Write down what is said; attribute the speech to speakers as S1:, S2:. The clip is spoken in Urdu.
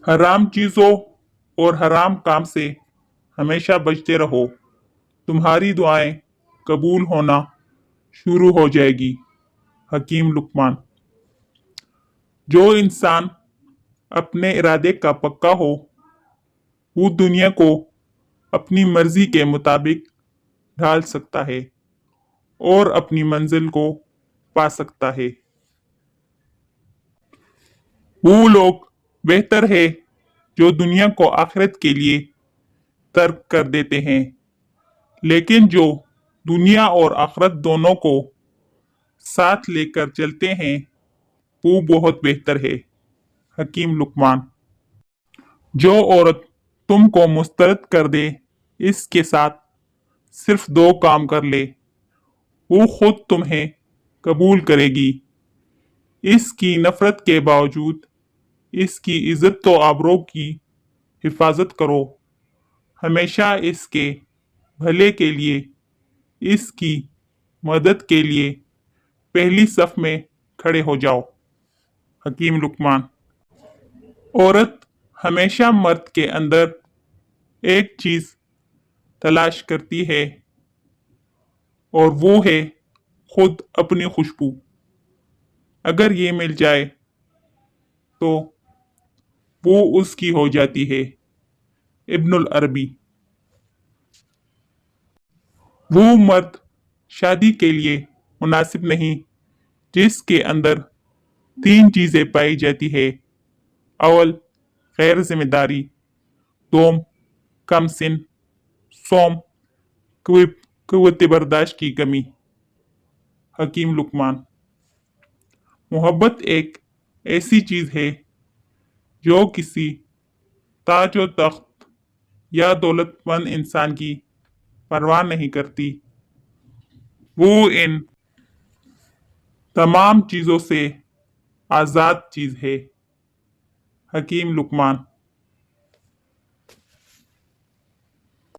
S1: حرام چیزوں اور حرام کام سے ہمیشہ بچتے رہو، تمہاری دعائیں قبول ہونا شروع ہو جائے گی۔ حکیم لقمان۔ جو انسان اپنے ارادے کا پکا ہو وہ دنیا کو اپنی مرضی کے مطابق ڈھال سکتا ہے اور اپنی منزل کو پا سکتا ہے۔ وہ لوگ بہتر ہے جو دنیا کو آخرت کے لیے ترک کر دیتے ہیں، لیکن جو دنیا اور آخرت دونوں کو ساتھ لے کر چلتے ہیں وہ بہت بہتر ہے۔ حکیم لقمان۔ جو عورت تم کو مسترد کر دے اس کے ساتھ صرف 2 کام کر لے، وہ خود تمہیں قبول کرے گی۔ اس کی نفرت کے باوجود اس کی عزت و آبرو کی حفاظت کرو، ہمیشہ اس کے بھلے کے لیے، اس کی مدد کے لیے پہلی صف میں کھڑے ہو جاؤ۔ حکیم لقمان۔ عورت ہمیشہ مرد کے اندر ایک چیز تلاش کرتی ہے اور وہ ہے خود اپنی خوشبو۔ اگر یہ مل جائے تو وہ اس کی ہو جاتی ہے۔ ابن العربی۔ وہ مرد شادی کے لیے مناسب نہیں جس کے اندر 3 چیزیں پائی جاتی ہے: اول غیر ذمہ داری، دوم کم سن، سوم قوت برداشت کی کمی۔ حکیم لقمان۔ محبت ایک ایسی چیز ہے جو کسی تاج و تخت یا دولت مند انسان کی پرواہ نہیں کرتی، وہ ان تمام چیزوں سے آزاد چیز ہے۔ حکیم لقمان۔